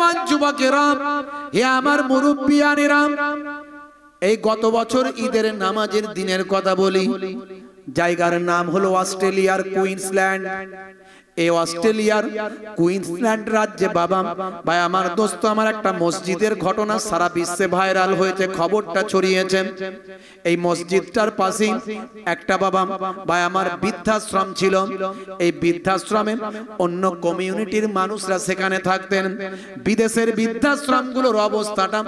জওয়ান যুবকেরা, হে আমার মুরব্বিয়ানেরা, এই গত বছর ঈদের নামাজের দিনের কথা বলি। জায়গার নাম হলো অস্ট্রেলিয়ার কুইন্সল্যান্ড। এই অস্ট্রেলিয়ার কুইন্সল্যান্ড রাজ্যে বাবা ভাই আমার দোস্ত, আমার একটা মসজিদের ঘটনা সারা বিশ্বে ভাইরাল হয়েছে, খবরটা ছড়িয়েছে। এই মসজিদটার পাশে একটা বাবা ভাই আমার বৃদ্ধাশ্রম ছিল। এই বৃদ্ধাশ্রমে অন্য কমিউনিটির মানুষরা সেখানে থাকতেন। বিদেশের বৃদ্ধাশ্রমগুলোর অবস্থাটা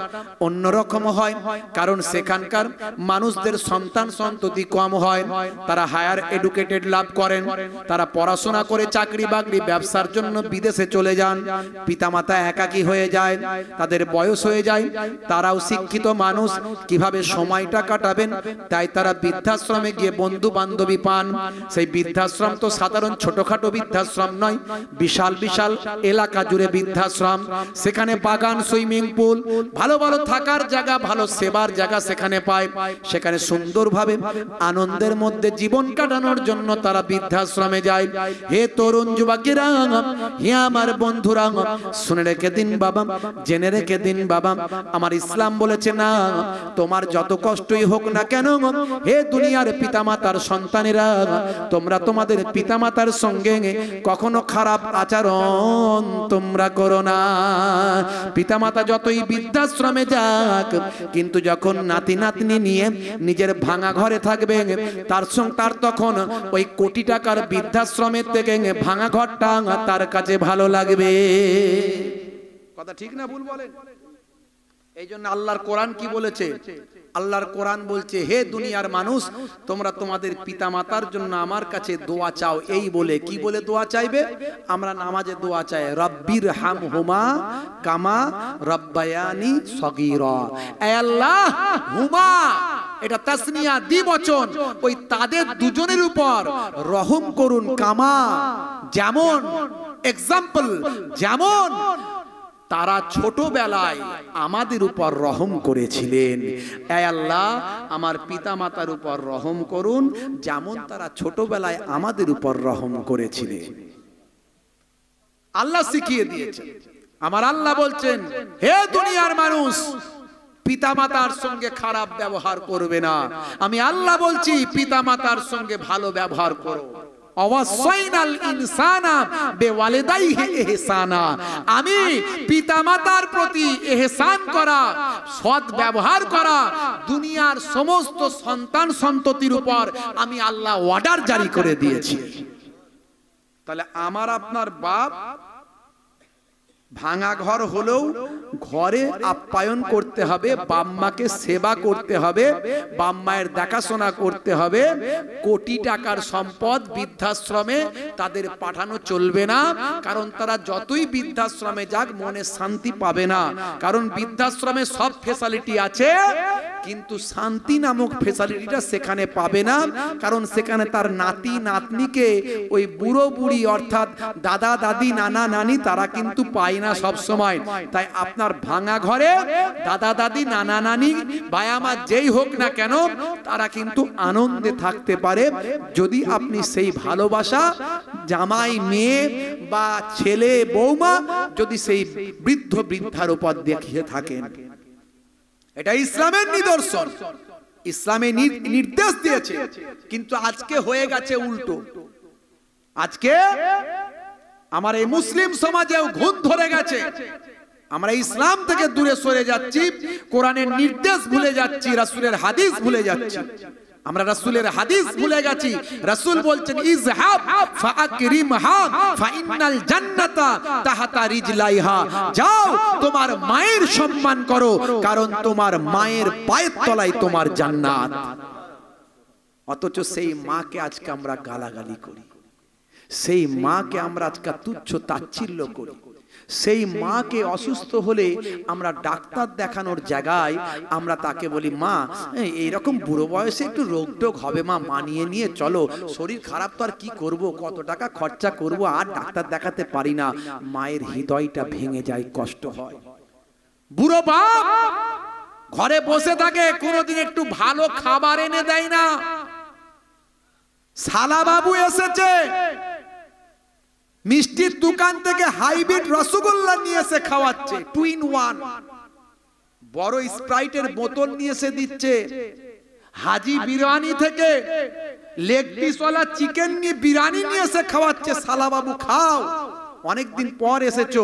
অন্যরকম হয়, কারণ সেখানকার মানুষদের সন্তান সন্ততি কম হয়। তারা হায়ার এডুকেটেড লাভ করেন, তারা পড়াশোনা করে চাকরি বাকরি ব্যবসার জন্য বিদেশে চলে যান। পিতামাতা একাকী হয়ে যায়, তাদের বয়স হয়ে যায়, তারাও শিক্ষিত মানুষ, কিভাবে সময়টা কাটাবেন তাই তারা বৃদ্ধাশ্রমে গিয়ে বন্ধু বান্ধবী পান। সেই বৃদ্ধাশ্রম তো সাধারণ ছোটখাটো বৃদ্ধাশ্রম নয়, বিশাল বিশাল এলাকা জুড়ে বৃদ্ধাশ্রম। সেখানে বাগান, সুইমিং পুল, ভালো ভালো থাকার জায়গা, ভালো সেবার জায়গা সেখানে পায়। সেখানে সুন্দরভাবে আনন্দের মধ্যে জীবন কাটানোর জন্য তারা বৃদ্ধাশ্রমে যায়। হে তরুণ যুবকেরা, হে আমার বন্ধুরা, শুনে রেখে দিন বাবা, জেনে রেখে দিন বাবা, আমার ইসলাম বলেছে না, তোমার যত কষ্টই হোক না কেন, হে দুনিয়ার পিতামাতার সন্তানেরা, তোমরা তোমাদের পিতামাতার সঙ্গে কখনো খারাপ আচরণ তোমরা করো না। পিতামাতা যতই বৃদ্ধাশ্রমে যাক, কিন্তু যখন নাতি নাতনি নিয়ে নিজের ভাঙা ঘরে থাকবে, তার তখন ওই কোটি টাকার বৃদ্ধাশ্রমের থেকে ভাঙা ঘরটা তার কাছে ভালো লাগবে। কথা ঠিক না ভুল বলেন? এই জন্য আল্লাহর কোরআন কি বলেছে? আল্লাহর কোরআন বলছে, হে দুনিয়ার মানুষ, তোমরা তোমাদের পিতামাতার জন্য আমার কাছে দোয়া চাও। এই বলে, কি বলে দোয়া চাইবে? আমরা নামাজে দোয়া চাই, রব্বির হামহুমা কামা রব্বায়ানি সগীরা। এ আল্লাহ, হুমা এটা তাসনিয়া, দ্বিবচন, ওই তাদের দুজনের উপর রহম করুন। কামা যেমন, এক্সাম্পল যেমন তারা ছোটবেলায় আমাদের উপর রহম করেছিলেন। এ আল্লাহ, আমার পিতামাতার উপর রহম করুন যেমন তারা ছোটবেলায় আমাদের উপর রহম করেছিলেন। আল্লাহ শিখিয়ে দিয়েছেন। আমার আল্লাহ বলছেন, হে দুনিয়ার মানুষ, পিতামাতার সঙ্গে খারাপ ব্যবহার করবে না। আমি আল্লাহ বলছি, পিতামাতার সঙ্গে ভালো ব্যবহার করো। আমি পিতামাতার প্রতি ইহসান করা, সৎ ব্যবহার করা, দুনিয়ার সমস্ত সন্তান সন্ততির উপর আমি আল্লাহ অর্ডার জারি করে দিয়েছি। তাহলে আমার আপনার বাপ ভাঙা ঘর হলেও ঘরে আপ্যায়ন করতে হবে, বাম্মাকে সেবা করতে হবে, বাম্মায়ের দেখাশোনা করতে হবে। কোটি টাকার সম্পদ বৃদ্ধাশ্রমে তাদের পাঠানো চলবে না, কারণ তারা যতই বৃদ্ধাশ্রমে যাক মনে শান্তি পাবে না। কারণ বৃদ্ধাশ্রমে সব ফ্যাসিলিটি আছে, কিন্তু শান্তি নামক ফ্যাসিলিটিটা সেখানে পাবে না, কারণ সেখানে তার নাতি নাতনিকে ওই বুড়ো বুড়ি অর্থাৎ দাদা দাদি নানা নানি তারা কিন্তু পায় না সব সময়। তাই আপনার ভাঙা ঘরে দাদা দাদি নানা নানি বায়ামা যেই হোক না কেন, তারা কিন্তু আনন্দে থাকতে পারে যদি আপনি সেই ভালোবাসা জামাই মেয়ে বা ছেলে বৌমা যদি সেই বৃদ্ধ বৃদ্ধার উপর দেখিয়ে থাকেন। এটা ইসলামের নিদর্শন, ইসলামে নির্দেশ দিয়েছে। কিন্তু আজকে হয়ে গেছে উল্টো। আজকে আমার এই মুসলিম সমাজেও ঘুণ ধরে গেছে। আমরা ইসলাম থেকে দূরে সরে যাচ্ছি, কোরআনের নির্দেশ ভুলে যাচ্ছি, রাসূলের হাদিস ভুলে যাচ্ছি। আমরা রাসূলের হাদিস ভুলে গেছি। রাসূল বলছেন, ইযহাব ফাআকরিমহা ফাইন্নাল জান্নাতা তাহতা রিজলাইহা। যাও তোমার মায়ের সম্মান করো, কারণ তোমার মায়ের পায়ের তলায় তোমার জান্নাত। অথচ সেই মাকে আজকে আমরা গালাগালি করি, সেই মাকে আমরা আজকে তুচ্ছ তাচ্ছিল্য করি। সেই মাকে অসুস্থ হলে আমরা ডাক্তার দেখানোর জায়গায় আমরা তাকে বলি, মা এইরকম বুড়ো বয়সে একটু রোগ টোগ হবে, মা মানিয়ে নিয়ে চলো, শরীর খারাপ তো আর কি করব, কত টাকা খরচা করব, আর ডাক্তার দেখাতে পারি না। মায়ের হৃদয়টা ভেঙে যায়, কষ্ট হয়। বুড়ো বাপ ঘরে বসে থাকে, কোনোদিন একটু ভালো খাবার এনে দেয় না। শালা বাবু এসেছে, মিষ্টির দোকান থেকে হাইব্রিড রসগোল্লা নিয়ে এসে খাওয়াচ্ছে, 2 in 1। বড় স্প্রাইটের বোতল নিয়ে এসে দিচ্ছে। হাজি বিরিয়ানি থেকে লেগ পিসওয়ালা চিকেন নিয়ে বিরিয়ানি নিয়ে এসে খাওয়াচ্ছে, শালা বাবু খাও। অনেকদিন পর এসেছো,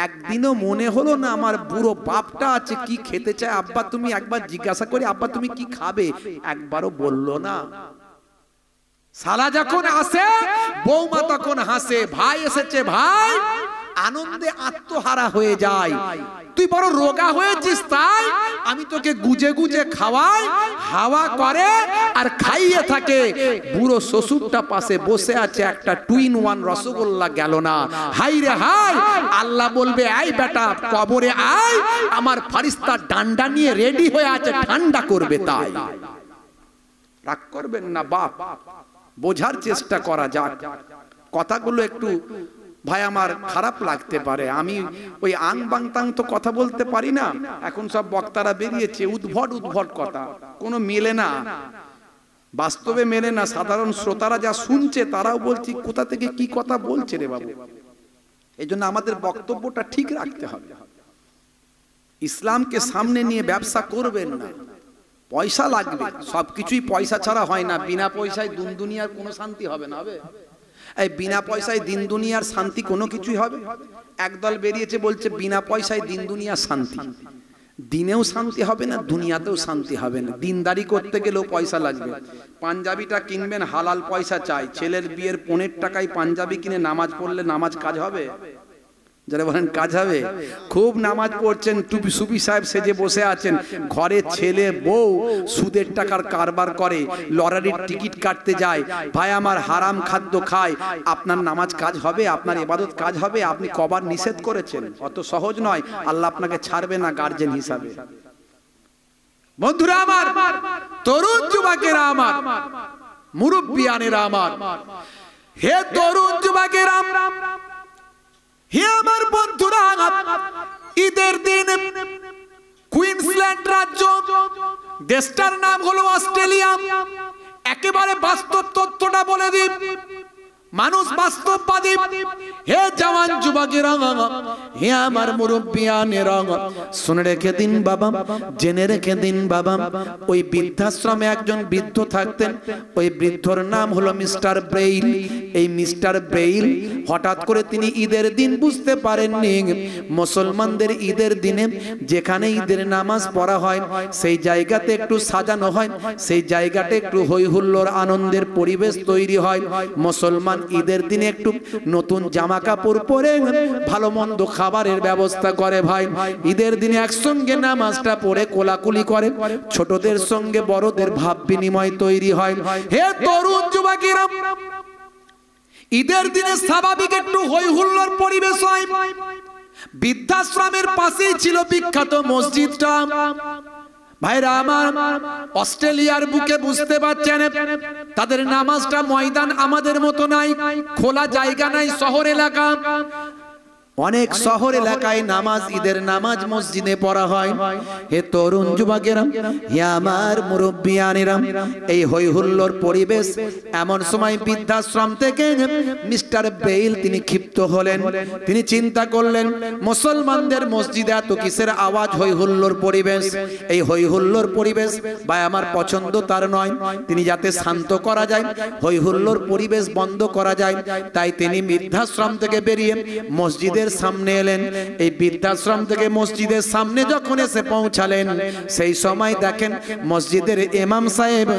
একদিনও মনে হলো না আমার বুড়ো বাপটা আছে, কি খেতে চায় আব্বা তুমি একবার জিজ্ঞাসা করি, আব্বা তুমি কি খাবে, একবারও বললো না। শালা যখন আসে বৌমা তখন হাসে, ভাই এসেছে ভাই, আনন্দে আত্মহারা হয়ে যায়। তুই বড় রোগা হয়েছিস তাই আমি তোকে গুজে গুজে খাওয়াই, হাওয়া করে আর খাইয়ে থাকে। বুড়ো শ্বশুরটা পাশে বসে আছে, একটা 2 in 1 রসগোল্লা গেল না। হাই রে হাই, আল্লাহ বলবে এই বেটা কবরে আয়, আমার ফারিস্তা ডান্ডা নিয়ে রেডি হয়ে আছে, ঠান্ডা করবে। তাই রাগ করবেন না বাপ, বোঝার চেষ্টা করা যাক। কথাগুলো একটু ভাই আমার খারাপ লাগতে পারে, আমি ওই আং বাংতাং তো কথা বলতে পারি না। এখন সব বক্তারা বেরিয়েছে, উদ্ভট উদ্ভট কথা, কোনো মেলে না, বাস্তবে মেলে না। সাধারণ শ্রোতারা যা শুনছে তারাও বলছি কোথা থেকে কি কথা বলছে রে বাবু। এই জন্য আমাদের বক্তব্যটা ঠিক রাখতে হবে। ইসলামকে সামনে নিয়ে ব্যবসা করবেন না, পয়সা লাগবে, সবকিছুই পয়সা ছাড়া হয় না। বিনা পয়সায় দিন দুনিয়ার কোনো শান্তি হবে না। হবে এই বিনা পয়সায় দিন দুনিয়ার শান্তি কোনো কিছুই হবে? একদল বেরিয়েছে বলছে বিনা পয়সায় দিন দুনিয়ার শান্তি, দিনেও শান্তি হবে না, দুনিয়াতেও শান্তি হবে না। দিনদারি করতে গেলেও পয়সা লাগবে। পাঞ্জাবিটা কিনবেন, হালাল পয়সা চাই। ছেলের বিয়ের 15 টাকায় পাঞ্জাবি কিনে নামাজ পড়লে নামাজ কাজ হবে? যারা বলেন কাজ হবে। খুব নামাজ পড়ছেন, টুপি সুপি সাহেব সেজে বসে আছেন, ঘরে ছেলে বউ সুদের টাকার কারবার করে, লটারির টিকিট কাটতে যায়, ভাই আমার হারাম খাদ্য খায়, আপনার নামাজ কাজ হবে? আপনার ইবাদত কাজ হবে? আপনি কবার নিষেধ করেছেন? অত সহজ নয়, আল্লাহ আপনাকে ছাড়বে না গার্জেন হিসাবে। বন্ধুরা আমার, তরুণ যুবকেরা আমার, মুরব্বিয়ানেরা আমার, হে তরুণ যুবকেরা, হে আমার বন্ধুরা, ঈদের দিন কুইন্সল্যান্ড রাজ্য, দেশটার নাম হলো অস্ট্রেলিয়া। একেবারে বাস্তব তথ্যটা বলে দিই, মানুষ বাস্তববাদী। হে জওয়ান যুবকেরা, হে আমার মুরব্বিয়ানেরা, শুনে রেখে দিন বাবা, জেনে রেখে দিন বাবা। ওই বৃদ্ধাশ্রমে একজন বৃদ্ধ থাকতেন, ওই বৃদ্ধর নাম হলো মিস্টার ব্রেইল। এই মিস্টার ব্রেইল হঠাৎ করে তিনি ঈদের দিন বুঝতে পারেননি, মুসলমানদের ঈদের দিনে যেখানে ঈদের নামাজ পড়া হয় সেই জায়গাতে একটু সাজানো হয়, সেই জায়গাটা একটু হই হুল্লোড় আনন্দের পরিবেশ তৈরি হয়। মুসলমান ঈদের দিনে একটু নতুন জামা কাপড় পরে ভালো মন্দ খাবারের ব্যবস্থা করে। ভাই ঈদের দিনে একসঙ্গে নামাজটা পড়ে কোলাকুলি করে, ছোটদের সঙ্গে বড়দের ভাব বিনিময় তৈরি হয়। হে তরুণ যুবকেরা, ঈদের দিনে স্বাভাবিক একটু হই হুল্লোড় পরিবেশ হয়। বৃদ্ধাশ্রমের পাশেই ছিল বিখ্যাত মসজিদটা। ভাইরা আমার, অস্ট্রেলিয়ার বুকে বুঝতে পারছেন তাদের নামাজটা ময়দান আমাদের মতো নাই, খোলা জায়গা নাই, শহর এলাকা। অনেক শহর এলাকায় নামাজ, ঈদের নামাজ মসজিদে পড়া হয়। হে তরুণ যুবকেরা, হে আমার মুরব্বিয়ানেরা, এই হই হুল্লোড় পরিবেশ, এমন সময় বৃদ্ধাশ্রম থেকে মিস্টার বেইল তিনি ক্ষিপ্ত হলেন। তিনি চিন্তা করলেন, মুসলমানদের মসজিদে এত কিসের আওয়াজ, হই হুল্লোড় পরিবেশ, এই হই হুল্লোড় পরিবেশ ভাই আমার পছন্দ তার নয়। তিনি যাতে শান্ত করা যায়, হই হুল্লোড় পরিবেশ বন্ধ করা যায়, তাই তিনি বৃদ্ধাশ্রম থেকে বেরিয়ে মসজিদের সামনে এলেন। এই বৃদ্ধাশ্রম থেকে মসজিদের সামনে যখন এসে পৌঁছালেন, সেই সময় দেখেন মসজিদের ইমাম সাহেব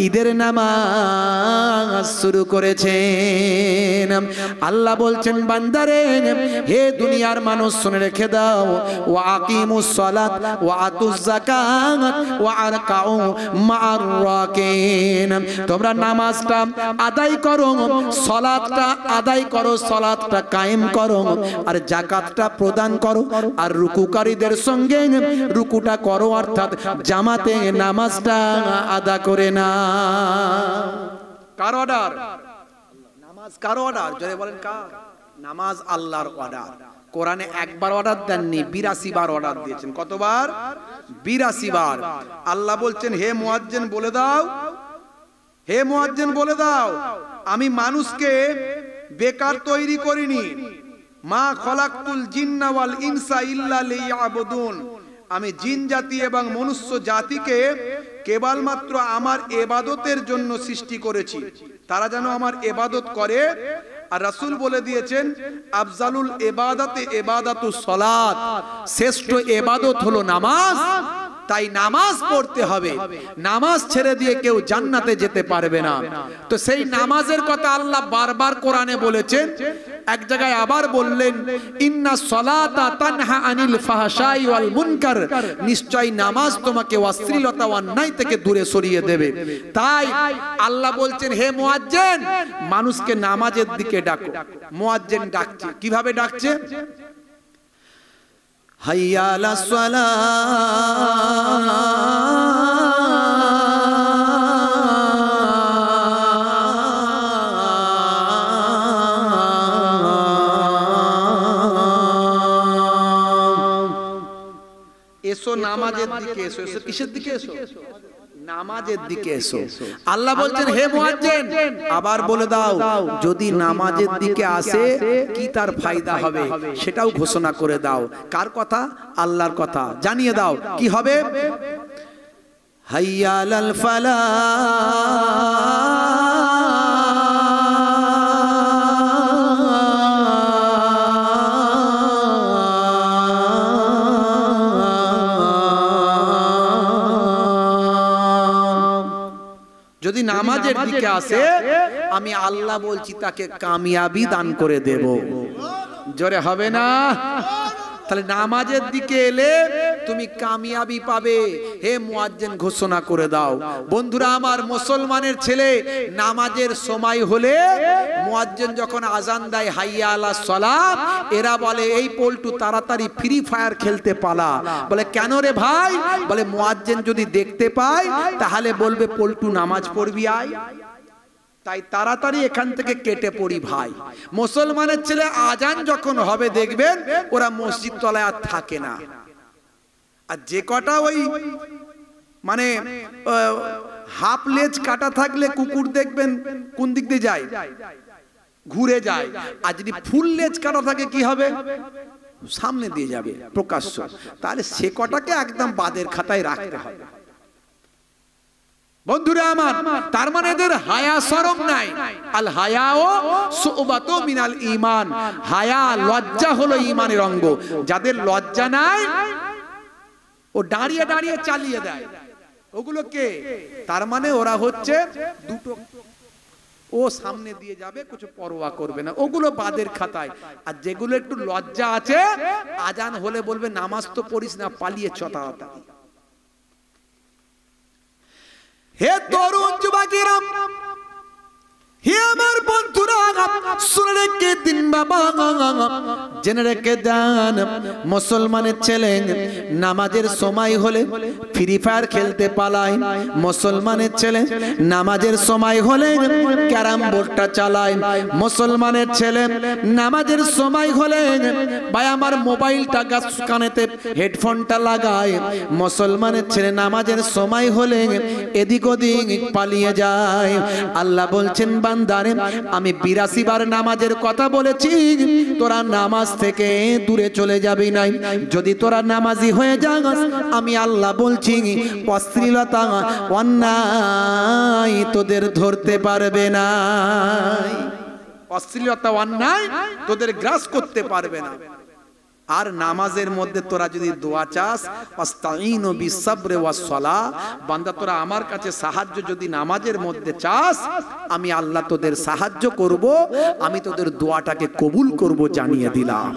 ঈদের নামাজ শুরু করেছেন। আল্লাহ বলছেন, বান্দারে, হে দুনিয়ার মানুষ শুনে রেখে দাও, ওয়া আকিমুস সালাত ওয়া আতুজ যাকাত ওয়া আরকাউ মা'আর রাকিন। তোমরা নামাজটা আদায় করো, সালাতটা আদায় করো, সালাতটা কায়েম করো, আর যাকাতটা প্রদান করো, আর রুকুকারীদের সঙ্গে রুকুটা করো, অর্থাৎ জামাতে নামাজটা আদা করে না। কার অর্ডার? নামাজ কার অর্ডার? জোরে বলেন কার? নামাজ আল্লাহর অর্ডার। কোরআনে একবার অর্ডার দেননি, 82 বার অর্ডার দিয়েছেন। কতবার? 82 বার। আল্লাহ বলছেন, হে মুয়াজ্জিন বলে দাও, হে মুয়াজ্জিন বলে দাও, আমি মানুষকে বেকার তৈরি করিনি। মা খলাকতুল জিন্না ওয়াল ইনসা ইল্লা লিয়াবুদুন, আমি জিন জাতি এবং মনুষ্য জাতিকে কেবলমাত্র আমার ইবাদতের জন্য সৃষ্টি করেছি, তারা যেন আমার ইবাদত করে। আর রাসূল বলে দিয়েছেন আফজালুল ইবাদাতে ইবাদাতুস সালাত, শ্রেষ্ঠ ইবাদত হলো নামাজ। তাই নামাজ পড়তে হবে, নামাজ ছেড়ে দিয়ে কেউ জান্নাতে যেতে পারবে না। তো সেই নামাজের কথা আল্লাহ বারবার কোরআনে বলেছেন। এক জায়গায় আবার বললেন ইন্নাস সালাতা তানহা আনিল ফাহশাই ওয়াল মুনকার, নিশ্চয় নামাজ তোমাকে অশ্লীলতা ও অন্যায় থেকে দূরে সরিয়ে দেবে। তাই আল্লাহ বলছেন হে মুয়াজ্জিন, মানুষকে নামাজের দিকে ডাকো। মুয়াজ্জিন ডাকছে, কিভাবে ডাকছে? হাইয়া আলাস সালাহ, এসো নামাজের দিকে এসো। এসো কিসের দিকে? এসো নামাজের দিকে এসো। আল্লাহ বলছেন হে মুয়াজ্জিন, আবার বলে দাও যদি নামাজের দিকে আসে কি তার ফায়দা হবে সেটাও ঘোষণা করে দাও। কার কথা? আল্লাহর কথা। জানিয়ে দাও কি হবে। হাইয়া আলাল ফালাহ, যদি নামাজের দিকে আসে আমি আল্লাহ বলছি তাকে কামিয়াবি দান করে দেব। জোরে হবে না? তাহলে নামাজের দিকে এলে তুমি কামিয়াবি পাবে। হে মুয়াজ্জিন ঘোষণা করে দাও। বন্ধুরা আমার, মুসলমানের ছেলে নামাজের সময় হলে মুয়াজ্জিন যখন আজান দেয় হাইয়া আলাস সালাত, এরা বলে এই পল্টু তাড়াতাড়ি ফ্রি ফায়ার খেলতে পালা। বলে কেন রে ভাই? বলে মুয়াজ্জিন যদি দেখতে পায় তাহলে বলবে পল্টু নামাজ পড়বি আয়, তাই তাড়াতাড়ি এখান থেকে কেটে পড়ি ভাই। মুসলমানের ছেলে আজান যখন হবে দেখবেন ওরা মসজিদ তলায় আর থাকে না। আর যে কটা ওই মানে হাফ লেজ কাটা থাকলে কুকুর দেখবেন কোন দিক দিয়ে যায়? ঘুরে যায়। আর যদি ফুল লেজ কাটা থাকে কি হবে? সামনে দিয়ে যাবে প্রকাশ্য। তাহলে সে কটাকে একদম বাদের খাতায় রাখতে হবে। বন্ধুরা আমার, তার মানে এদের হায়া শরম নাই। আল হায়াও শুবাতু মিনাল ঈমান, হায়া লজ্জা হলো ঈমানের অঙ্গ। যাদের লজ্জা নাই ও দাঁড়িয়ে দাঁড়িয়ে চালিয়ে দেয়, ওগুলো কে? তার মানে ওরা হচ্ছে দুটো, ও সামনে দিয়ে যাবে, কিছু পরোয়া করবে না, ওগুলো বাদের খাতায়। আর যেগুলো একটু লজ্জা আছে আজান হলে বলবে নামাজ তো পড়িস না, পালিয়ে চতাতা। হে তরুণ যুবকেরা, হে আমার বন্ধুরা, শুনে রেখে দিন বাবা, জেনে রেখে যান, মুসলমানের ছেলে নামাজের সময় হলে ফ্রি ফায়ার খেলতে পালায়। মুসলমানের ছেলে নামাজের সময় হলে ক্যারাম বোর্ডটা চালায়। মুসলমানের ছেলে নামাজের সময় হলে ভাই আমার মোবাইলটা কানেতে হেডফোনটা লাগায়। মুসলমানের ছেলে নামাজের সময় হলে এদিক ওদিক পালিয়ে যায়। আল্লাহ বলছেন বান্দারে, আমি 82 বার নামাজের কথা বলেছি, তোরা নামাজ থেকে দূরে চলে যাবি নাই। যদি তোরা নামাজি হয়ে যাস, আমি আল্লাহ বলছি অশ্লীলতা অন্যায় তোদের ধরতে পারবে না। অশ্লীলতা অন্যায় তোদের গ্রাস করতে পারবে না। আর নামাজের মধ্যে তোরা যদি দোয়া চাস, আস্তাইনু বিসসবরি ওয়াস সালাহ, বান্দা তোরা আমার কাছে সাহায্য যদি নামাজের মধ্যে চাস, আমি আল্লাহ তোদের সাহায্য করব, আমি তোদের দোয়াটাকে কবুল করব, জানিয়ে দিলাম।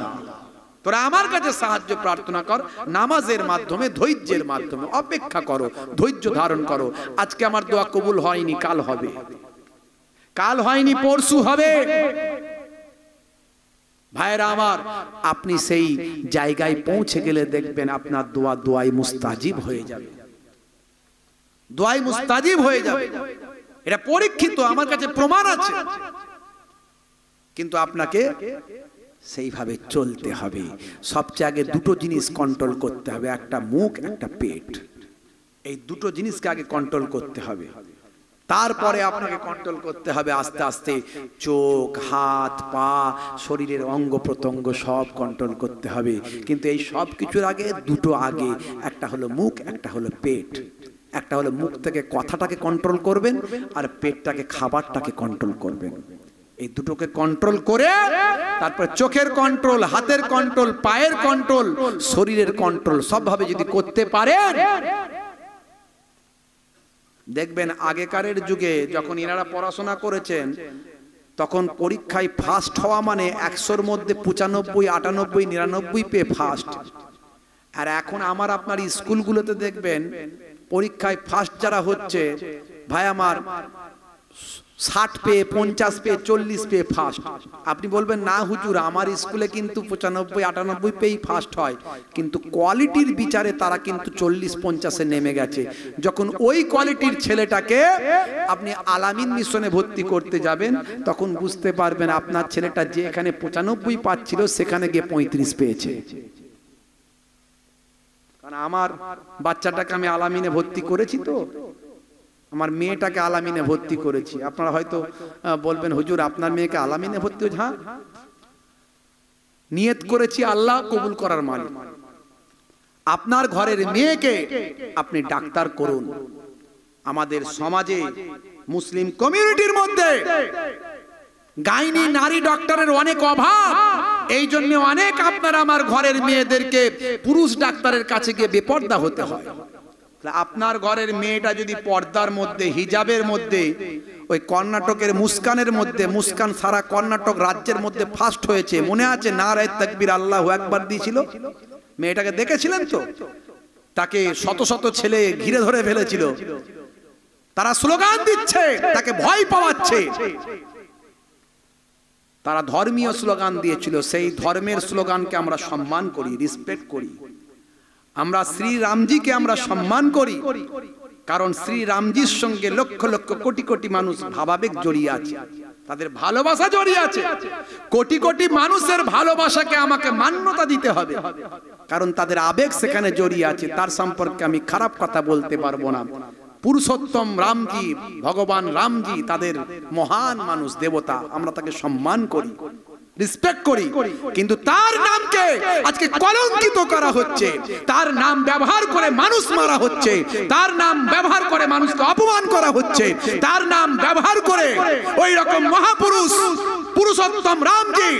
তোরা আমার কাছে সাহায্য প্রার্থনা কর নামাজের মাধ্যমে, ধৈর্যের মাধ্যমে। অপেক্ষা করো, ধৈর্য ধারণ করো। আজকে আমার দোয়া কবুল হয়নি, কাল হবে। কাল হয়নি, পরশু হবে। ভাইরা আমার, আপনি সেই জায়গায় পৌঁছে গেলে দেখবেন আপনার দোয়া দোয়াই মুস্তাজিব হয়ে যাবে। দোয়াই মুস্তাজিব হয়ে যাবে। এটা পরীক্ষিত, আমার কাছে প্রমাণ আছে। কিন্তু আপনাকে সেইভাবে চলতে হবে। সবচেয়ে আগে দুটো জিনিস কন্ট্রোল করতে হবে, একটা মুখ, একটা পেট। এই দুটো জিনিসকে আগে কন্ট্রোল করতে হবে। তারপরে আপনাকে কন্ট্রোল করতে হবে আস্তে আস্তে, চোখ, হাত, পা, শরীরের অঙ্গ প্রত্যঙ্গ সব কন্ট্রোল করতে হবে। কিন্তু এই সব কিছুর আগে দুটো আগে, একটা হলো মুখ, একটা হলো পেট। একটা হলো মুখ থেকে কথাটাকে কন্ট্রোল করবেন, আর পেটটাকে খাবারটাকে কন্ট্রোল করবেন। এই দুটোকে কন্ট্রোল করে তারপর চোখের কন্ট্রোল, হাতের কন্ট্রোল, পায়ের কন্ট্রোল, শরীরের কন্ট্রোল সবভাবে যদি করতে পারেন, দেখবেন আগেকারের যুগে যখন এনারা পড়াশোনা করেছেন তখন পরীক্ষায় ফার্স্ট হওয়া মানে 100-র মধ্যে 95, 98, 99 পেয়ে ফার্স্ট। আর এখন আমার আপনার স্কুলগুলোতে দেখবেন পরীক্ষায় ফার্স্ট যারা হচ্ছে ভাই আমার 60 পেয়ে, 50 পেয়ে, 40 পেয়ে ফার্স্ট। আপনি বলবেন না হুজুর আমার স্কুলে কিন্তু 95, 98 পেয়েই ফার্স্ট হয়, কিন্তু কোয়ালিটির বিচারে তারা কিন্তু 40-50-এ নেমে গেছে। যখন ওই কোয়ালিটির ছেলেটাকে আপনি আলামিন মিশনে ভর্তি করতে যাবেন তখন বুঝতে পারবেন আপনার ছেলেটা যে এখানে 95 পাচ্ছিল সেখানে গিয়ে 35 পেয়েছে। কারণ আমার বাচ্চাটাকে আমি আলামিনে ভর্তি করেছি, তো আমার মেয়েটাকে আলামিনে ভর্তি করেছি। আপনারা হয়তো বলবেন হুজুর আপনার মেয়েকে আলামিনে ভর্তি হয়েছে। হ্যাঁ, নিয়ত করেছি আল্লাহ কবুল করার মালিক। আপনার ঘরের মেয়েকে আপনি ডাক্তার করুন। আমাদের সমাজে মুসলিম কমিউনিটির মধ্যে গাইনি নারী ডক্টরের অনেক অভাব, এই জন্য অনেক আপনার আমার ঘরের মেয়েদেরকে পুরুষ ডাক্তারের কাছে গিয়ে বেপর্দা হতে হয়। আপনার ঘরের মেয়েটা যদি পর্দার মধ্যে, হিজাবের মধ্যে, ওই কর্ণাটকের মুস্কানের মধ্যে, মুস্কান সারা কর্ণাটক রাজ্যের মধ্যে ফার্স্ট হয়েছে, মনে আছে নারায়ে তাকবীর আল্লাহু আকবার দিয়েছিল, মেয়েটাকে দেখেছিলেন তো? তাকে শত শত ছেলে ঘিরে ধরে ফেলেছিল, তারা স্লোগান দিচ্ছে, তাকে ভয় পাওয়াচ্ছে। তারা ধর্মীয় স্লোগান দিয়েছিল, সেই ধর্মের স্লোগানকে আমরা সম্মান করি, রেসপেক্ট করি। আমরা শ্রী রামজিকে আমরা সম্মান করি, কারণ শ্রী রামজির সঙ্গে লক্ষ লক্ষ কোটি কোটি মানুষ ভাবাবেগ জড়িয়ে আছে, তাদের ভালোবাসা জড়িয়ে আছে। কোটি কোটি মানুষের ভালোবাসাকে আমাকে মান্যতা দিতে হবে, কারণ তাদের আবেগ সেখানে জড়িয়ে আছে। তার সম্পর্কে আমি খারাপ কথা বলতে পারবো না। পুরুষোত্তম রামজি, ভগবান রামজি তাদের মহান মানুষ, দেবতা, আমরা তাকে সম্মান করি, রেসপেক্ট করি। কিন্তু তার নামকে আজকে কলঙ্কিত করা হচ্ছে, তার নাম ব্যবহার করে মানুষ মারা হচ্ছে, তার নাম ব্যবহার করে মানুষকে অপমান করা হচ্ছে, তার নাম ব্যবহার করে ওই রকম মহাপুরুষ পুরুষোত্তম রামজি,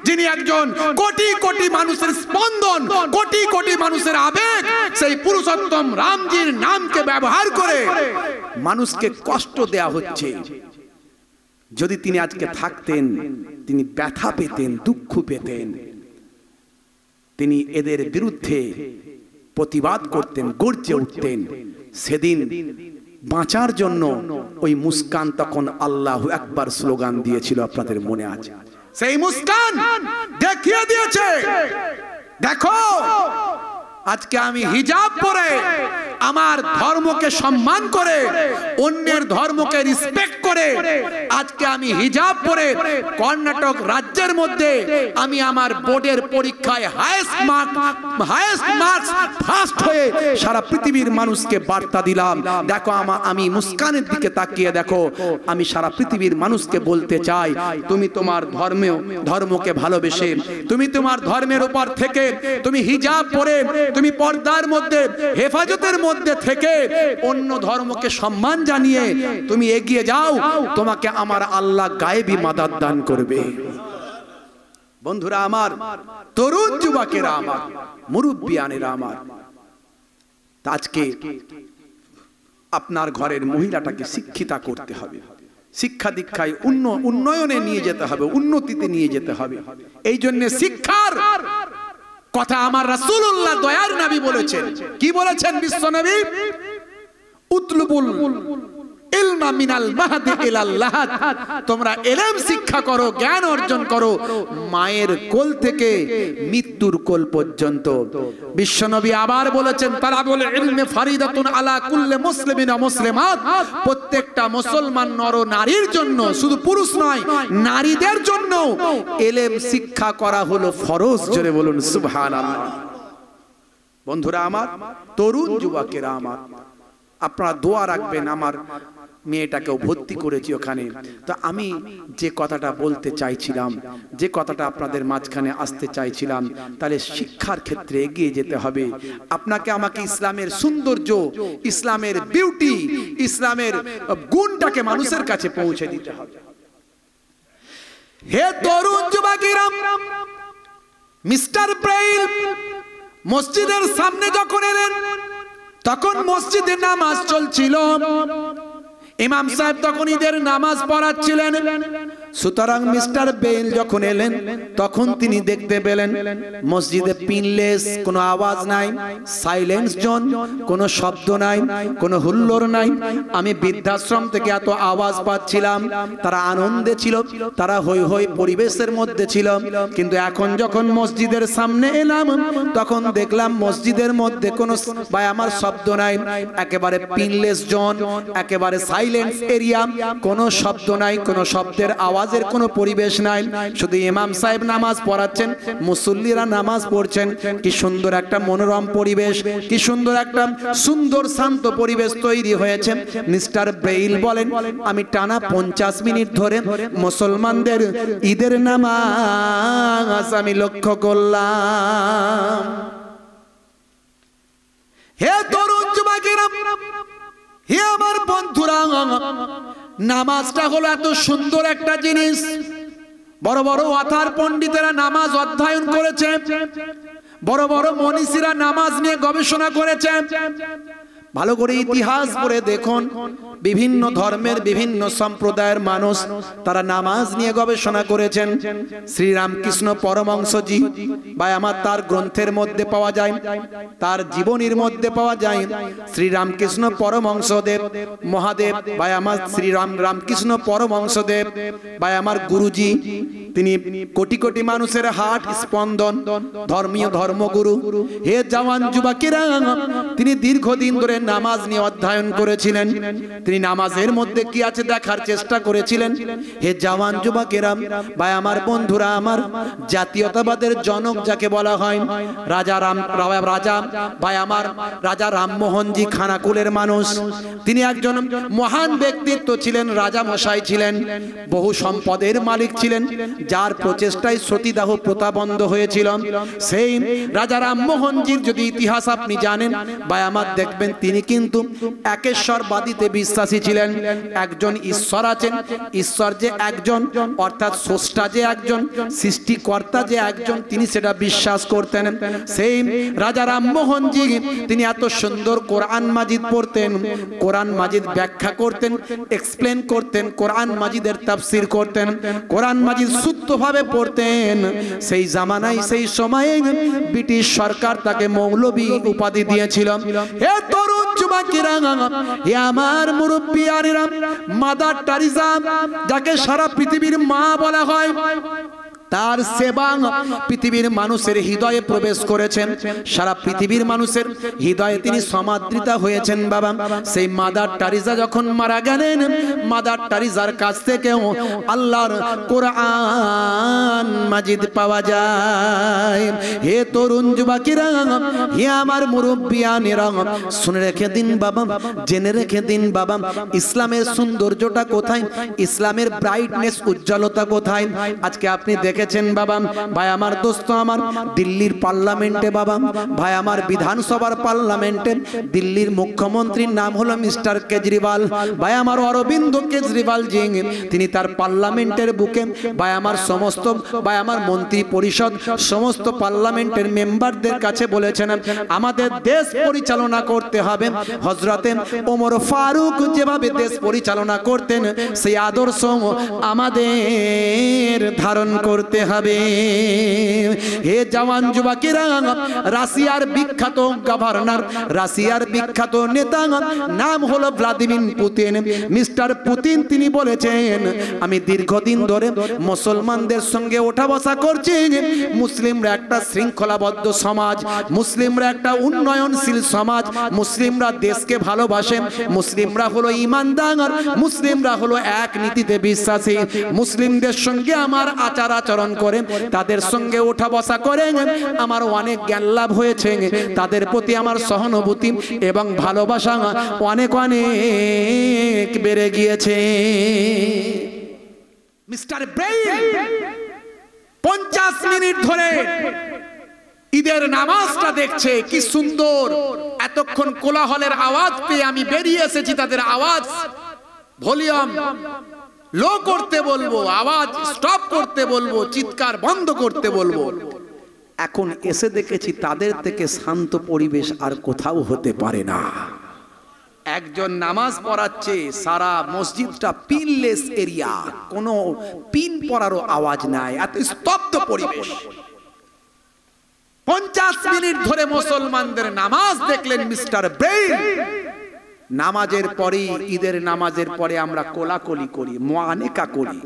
যিনি একজন কোটি কোটি মানুষের স্পন্দন, কোটি কোটি মানুষের আবেগ, সেই পুরুষোত্তম রামজির নামকে ব্যবহার করে মানুষকে কষ্ট দেয়া হচ্ছে। যদি তিনি আজকে থাকতেন, তিনি ব্যথা পেতেন, দুঃখ পেতেন, তিনি এদের বিরুদ্ধে প্রতিবাদ করতেন, গর্জে উঠতেন। সেদিন বাঁচার জন্য ওই মুস্কান তখন আল্লাহু আকবার স্লোগান দিয়েছিল, আপনাদের মনে আছে? সেই মুস্কান দেখিয়ে দিয়েছে, দেখো আজকে আমি হিজাব পরে, আমার ধর্মকে সম্মান করে, অন্যের ধর্মকে রেসপেক্ট করে, আজকে আমি হিজাব পরে কর্ণাটক রাজ্যের মধ্যে আমি আমার বোর্ডের পরীক্ষায় হাইয়েস্ট মার্কস ফার্স্ট হয়ে সারা পৃথিবীর মানুষকে বার্তা দিলাম। দেখো আমি মুস্কানের দিকে তাকিয়ে দেখো, আমি সারা পৃথিবীর মানুষকে বলতে চাই, তুমি তোমার ধর্মকে ভালোবেসে, তুমি তোমার ধর্মের উপর থেকে, তুমি হিজাব পরে, তুমি পর্দার মধ্যে, হেফাজতের মধ্যে থেকে অন্য ধর্মকে সম্মান জানিয়ে তুমি এগিয়ে যাও, তোমাকে আমার আল্লাহ গায়েবী মাদাদ দান করবে। বন্ধুরা আমার, তরুণ যুবকেরা আমার, মুরব্বিয়ানেরা আমার, আজকে আপনার ঘরের মহিলাটাকে শিক্ষিতা করতে হবে, শিক্ষা দীক্ষায় উন্নয়নে নিয়ে যেতে হবে, উন্নতিতে নিয়ে যেতে হবে। এই জন্য শিক্ষার কথা আমার রাসূলুল্লাহ দয়ার নবী বলেছেন। কি বলেছেন বিশ্ব নবী? উতলুবুল ইলমা মিনাল মাহদি ইলাল লাহাদ, তোমরা ইলম শিক্ষা করো, জ্ঞান অর্জন করো, মায়ের কোল থেকে মৃত্যুর কোল পর্যন্ত। বিশ্বনবী আবার বলেছেন, তালাবুল ইলমি ফারিদাতুন আলা কুল্লি মুসলিমিন ওয়া মুসলিমাত, প্রত্যেকটা মুসলমান নর নারীর জন্য, শুধু পুরুষ নয়, নারীদের জন্য ইলম শিক্ষা করা হলো ফরজ। জোরে বলুন সুবহানাল্লাহ। বন্ধুরা আমার, তরুণ যুবকেরা আমার, আপনারা দোয়া রাখবেন আমার মেয়েটাকেও ভর্তি করেছি ওখানে। তো আমি যে কথাটা বলতে চাইছিলাম, যে কথাটা আপনাদের মাঝখানে আসতে চাইছিলাম, তাহলে শিক্ষার ক্ষেত্রে এগিয়ে যেতে হবে। আপনাকে আমাকে ইসলামের সৌন্দর্য, ইসলামের বিউটি, ইসলামের গুণটাকে মানুষের কাছে পৌঁছে দিতে হবে। হে তরুণ যুবকেরা, মিস্টার ব্রেইল মসজিদের সামনে যখন এলেন, তখন মসজিদে নামাজ চলছিল। ইমাম সাহেব তখন ঈদের নামাজ পড়াচ্ছিলেন। সুতরাং মিস্টার বেইল যখন এলেন, তখন তিনি দেখতে পেলেন মসজিদে পিনলেস, কোনো আওয়াজ নাই, সাইলেন্স জোন, কোনো শব্দ নাই, কোনো হুল্লোড় নাই। আমি বৃদ্ধাশ্রম থেকে এত আওয়াজ পাচ্ছিলাম, তারা আনন্দে ছিল, তারা হই হই পরিবেশের মধ্যে ছিল। কিন্তু এখন যখন মসজিদের সামনে এলাম, তখন দেখলাম মসজিদের মধ্যে কোনো আমার শব্দ নাই, একেবারে পিনলেস জোন, একেবারে সাইলেন্স এরিয়া, কোনো শব্দ নাই, কোনো শব্দের আওয়াজের কোনো পরিবেশ নাই। শুধু ইমাম সাহেব নামাজ পড়াচ্ছেন, মুসল্লিরা নামাজ পড়ছেন। কি সুন্দর একটা মনোরম পরিবেশ, কি সুন্দর একটা সুন্দর শান্ত পরিবেশ তৈরি হয়েছে। মিস্টার ব্রেইল বলেন, আমি টানা 50 মিনিট ধরে মুসলমানদের ঈদের নামাজ আমি লক্ষ্য করলাম। হে তরুণ যুবকেরা, হে আমার বন্ধুরা, নামাজটা হলো এত সুন্দর একটা জিনিস। বড় বড় অথার পণ্ডিতেরা নামাজ অধ্যয়ন করেছে, বড় বড় মনীষীরা নামাজ নিয়ে গবেষণা করেছে। ভালো করে ইতিহাস পড়ে দেখুন, বিভিন্ন ধর্মের বিভিন্ন সম্প্রদায়ের মানুষ তারা নামাজ নিয়ে গবেষণা করেছেন। শ্রীরামকৃষ্ণ পরমহংসজি বা আমার তার গ্রন্থের মধ্যে পাওয়া যায়, তার জীবনীর মধ্যে পাওয়া যায়। শ্রীরামকৃষ্ণ পরমহংসদেব মহাদেব বা আমার রামকৃষ্ণ পরমহংসদেব বা আমার গুরুজি, তিনি কোটি কোটি মানুষের হার্ট স্পন্দন, ধর্মীয় ধর্মগুরু। হে জওয়ান যুবকেরা, তিনি দীর্ঘদিন ধরে নামাজ নিয়ে অধ্যয়ন করেছিলেন। তিনি নামাজের মধ্যে কি আছে দেখার চেষ্টা করেছিলেন। হে জওয়ান যুবকেরা ভাই আমার বন্ধুরা, আমার জাতীয়তাবাদের জনক যাকে বলা হয়, রাজা ভাই আমার রাজা রামমোহনজি খানাকুলের মানুষ। তিনি একজন মহান ব্যক্তিত্ব ছিলেন, রাজা মশাই ছিলেন, বহু সম্পদের মালিক ছিলেন, যার প্রচেষ্টায় সতীদাহ প্রথা বন্ধ হয়েছিল। সেই রাজা রামমোহনজির যদি ইতিহাস আপনি জানেন ভাই আমার, দেখবেন তিনি কিন্তু একেশ্বরবাদীতে বিশ্বাসী ছিলেন। একজন ঈশ্বর আছেন, ঈশ্বর যে একজন, অর্থাৎ স্রষ্টা যে একজন, সৃষ্টিকর্তা যে একজন, তিনি সেটা বিশ্বাস করতেন। সেই রাজা রামমোহনজি তিনি এত সুন্দর কোরআন মাজিদ পড়তেন, কোরআন মাজিদ ব্যাখ্যা করতেন, এক্সপ্লেন করতেন, কোরআন মাজিদের তাফসীর করতেন, কোরআন মাজিদ শুদ্ধভাবে পড়তেন। সেই জামানায়, সেই সময়ে ব্রিটিশ সরকার তাকে মৌলবী উপাধি দিয়েছিল। হে তরুণ যুবকেরা, হে আমার মুরব্বিয়ানেরা, মাদার টেরেসা যাকে সারা পৃথিবীর মা বলা হয়, তার সেবা পৃথিবীর মানুষের হৃদয়ে প্রবেশ করেছেন। সারা পৃথিবীর মানুষের হৃদয়ে তিনি সমাদৃতা হয়েছেন। বাবা, সেই মাদার টেরেসা যখন মারা গেলেন, মাদার টেরেসার কাছ থেকে আল্লাহর কোরআন মাজিদ পাওয়া যায়। হে তরুণ যুবকেরা, হে আমার মুরব্বিয়ানেরা, শুনে রেখে দিন বাবা, জেনে রেখে দিন বাবা, ইসলামের সৌন্দর্যটা কোথায়, ইসলামের ব্রাইটনেস, উজ্জ্বলতা কোথায়। আজকে আপনি দেখেছেন বাবা, ভাই আমার দোস্ত আমার, দিল্লির পার্লামেন্টে বাবা, ভাই আমার বিধানসভার পার্লামেন্টে দিল্লির মুখ্যমন্ত্রীর নাম হলো মিস্টার কেজরিওয়াল। ভাই আমার অরবিন্দ কেজরিওয়াল জি, তিনি তার পার্লামেন্টের বুকে ভাই আমার সমস্ত ভাই আমার মন্ত্রী পরিষদ, সমস্ত পার্লামেন্টের মেম্বারদের কাছে বলেছেন, আমাদের দেশ পরিচালনা করতে হবে হযরতে ওমর ফারুক যেভাবে দেশ পরিচালনা করতেন, সেই আদর্শ আমাদের ধারণ করতে হবে। হে জওয়ান যুবকেরা, রাশিয়ার বিখ্যাত গভর্নর, রাশিয়ার বিখ্যাত নেতা নাম হলো ভ্লাদিমির পুতিন। মিস্টার পুতিন তিনি বলেছেন, আমি দীর্ঘদিন ধরে মুসলমানদের সঙ্গে ওঠা বসা করছি। মুসলিমরা একটা শৃঙ্খলাবদ্ধ সমাজ, মুসলিমরা একটা উন্নয়নশীল সমাজ, মুসলিমরা দেশকে ভালোবাসে, মুসলিমরা হলো ঈমানদার, মুসলিমরা হলো এক নীতিতে বিশ্বাসী, মুসলিমদের সঙ্গে আমার আচার আচরণ আচরণ করে, তাদের সঙ্গে ওঠা বসা করে আমার অনেক জ্ঞান লাভ হয়েছে, তাদের প্রতি আমার সহানুভূতি এবং ভালোবাসা অনেক অনেক বেড়ে গিয়েছে। মিস্টার ব্রেইন 50 মিনিট ধরে ঈদের নামাজটা দেখছে, কি সুন্দর। এতক্ষণ কোলাহলের আওয়াজ পেয়ে আমি বেরিয়ে এসেছি, তাদের আওয়াজ ভলিউম লো করতে বলবো, আওয়াজ স্টপ করতে বলবো, চিৎকার বন্ধ করতে বলবো। এখন এসে দেখেছি তাদের থেকে শান্ত পরিবেশ আর কোথাও হতে পারে না। একজন নামাজ পড়াচ্ছে, সারা মসজিদটা পিনলেস এরিয়া, কোনো পিন পড়ারও আওয়াজ নাই, এত স্তব্ধ পরিবেশ। 50 মিনিট ধরে মুসলমানদের নামাজ দেখলেন মিস্টার ব্রেইন। নামাজের পরে, ঈদের নামাজের পরে আমরা কোলাকুলি করি, মুআনেকা করি,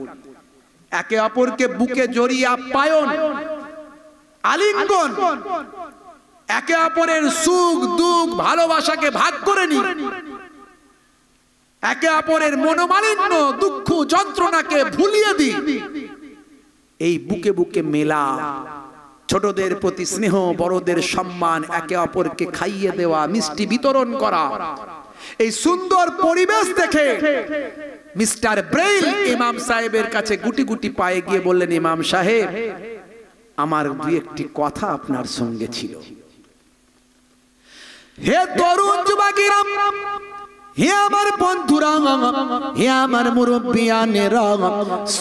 একে অপরকে বুকে জড়িয়ে আপ্যায়ন, আলিঙ্গন, একে অপরের সুখ দুঃখ ভালোবাসাকে ভাগ করে নিই, একে অপরের মনোমালিন্য দুঃখ যন্ত্রণাকে ভুলিয়ে দিই। এই বুকে বুকে মেলা, ছোটদের প্রতি স্নেহ, বড়দের সম্মান, একে অপরকে খাইয়ে দেওয়া, মিষ্টি বিতরণ করা, এই সুন্দর পরিবেশ দেখে মিস্টার ব্রেইন ইমাম সাহেবের কাছে গুটি গুটি পায়ে গিয়ে বললেন, ইমাম সাহেব, আমার দুই একটি কথা আপনার সঙ্গে ছিল। হে তরুণ যুবকেরা, হে আমার বন্ধুরা, হে আমার মুরব্বিয়ানেরা,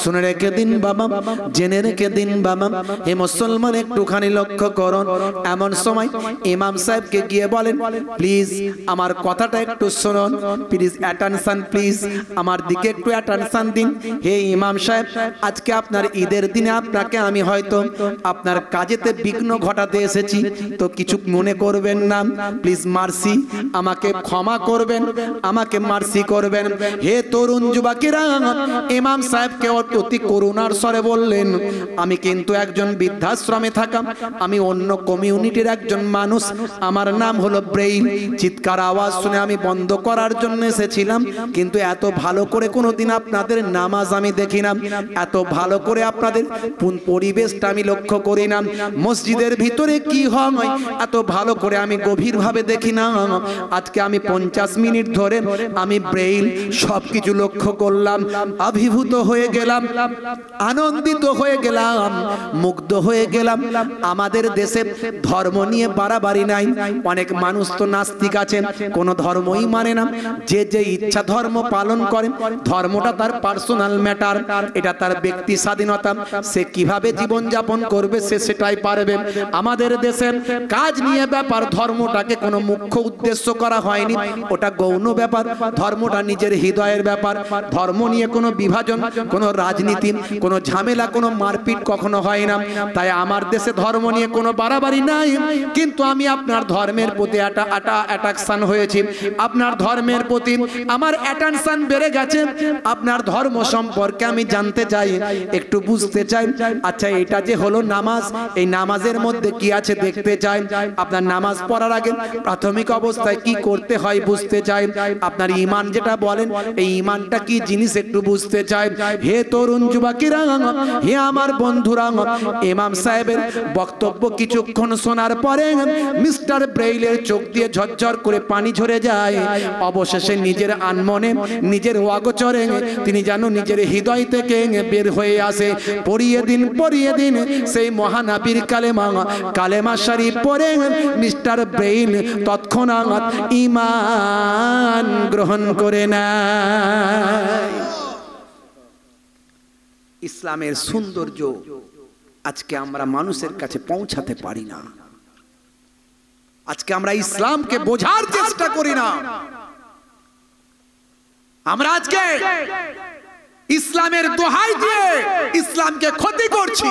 শুনে রেখে দিন বাবা, জেনে রেখে দিন বাবা, হে মুসলমান একটুখানি লক্ষ্য করুন। এমন সময় ইমাম সাহেবকে গিয়ে বলেন, প্লিজ আমার কথাটা একটু শুনুন, প্লিজ অ্যাটেনশন, প্লিজ আমার দিকে একটু অ্যাটেনশন দিন। হে ইমাম সাহেব, আজকে আপনার ঈদের দিনে আপনাকে আমি হয়তো আপনার কাজেতে বিঘ্ন ঘটাতে এসেছি, তো কিছু মনে করবেন না, প্লিজ মার্সি, আমাকে ক্ষমা করবেন, আমাকে মার্সি করবেন। হে তরুণ যুবকেরা, ইমাম সাহেবকে অতি করুণার স্বরে বললেন, আমি কিন্তু একজন বৃদ্ধাশ্রমে থাকা, আমি অন্য কমিউনিটির একজন মানুষ, আমার নাম হলো ব্রেইন। চিৎকার আওয়াজ শুনে আমি বন্ধ করার জন্য এসেছিলাম, কিন্তু এত ভালো করে কোনোদিন আপনাদের নামাজ আমি দেখি না, এত ভালো করে আপনাদের পরিবেশটা আমি লক্ষ্য করি না, মসজিদের ভিতরে কি হয় এত ভালো করে আমি গভীরভাবে দেখি না। আজকে আমি 50 মিনিট ধরে আমি ব্রেইন সবকিছু লক্ষ্য করলাম, অভিভূত হয়ে গেলাম, আনন্দিত হয়ে গেলাম, মুগ্ধ হয়ে গেলাম। আমাদের দেশে ধর্ম নিয়ে বাড়াবাড়ি নাই, অনেক মানুষ তো নাস্তিক আছেন, কোনো ধর্মই মানে না, যে যে ইচ্ছা ধর্ম পালন করে, ধর্মটা তার পার্সোনাল ম্যাটার, এটা তার ব্যক্তি স্বাধীনতা, সে কিভাবে জীবন যাপন করবে সে সেটাই পারবে। আমাদের দেশের কাজ নিয়ে ব্যাপার, ধর্মটাকে কোনো মুখ্য উদ্দেশ্য করা হয়নি, ওটা গৌণ ব্যাপার, ধর্মটা নিজের হৃদয়ের ব্যাপার। ধর্ম নিয়ে কোনো বিভাজন, কোনো রাজনীতি, কোনো ঝামেলা, কোনো মারপিট কখনো হয় না। তাই আমার দেশে ধর্ম নিয়ে কোনো বাড়াবাড়ি নাই, কিন্তু আমি আপনার ধর্মের প্রতি অ্যাট্রাকশন হয়েছি, আপনার ধর্মের প্রতি আমার অ্যাটেনশন বেড়ে গেছে, আপনার ধর্ম সম্পর্কে আমি জানতে চাই, একটু বুঝতে চাই। আচ্ছা, এটা যে হলো নামাজ, এই নামাজের মধ্যে কি আছে দেখতে চাই। আপনার নামাজ পড়ার আগে প্রাথমিক অবস্থায় কি করতে হয় বুঝতে চাই, আপনার ঈমান যেটা বলেন এই ঈমানটা কি জিনিস একটু বুঝতে চাই। হে তরুণ যুবকেরা, হে আমার বন্ধুরা, ইমাম সাহেবের বক্তব্য কিছুক্ষণ শোনার পরে মিস্টার ব্রেইলের চোখ দিয়ে ঝরঝর করে পানি ঝরে যায়। অবশেষে নিজের আনমনে, নিজের অগোচরে তিনি যেন নিজের হৃদয় থেকে বের হয়ে আসে। পড়িয়ে দিন সেই মহানবীর কালেমা, কালেমা শরীফ পড়ে মিস্টার ব্রেইল তৎক্ষণাৎ ঈমান গ্রহণ করে নেয়। ইসলামের সৌন্দর্য আজকে আমরা মানুষের কাছে পৌঁছাতে পারি না, আজকে আমরা ইসলামকে বোঝার চেষ্টা করি না। আমরা আজকে ইসলামের দোহাই দিয়ে ইসলামকে ক্ষতি করছি।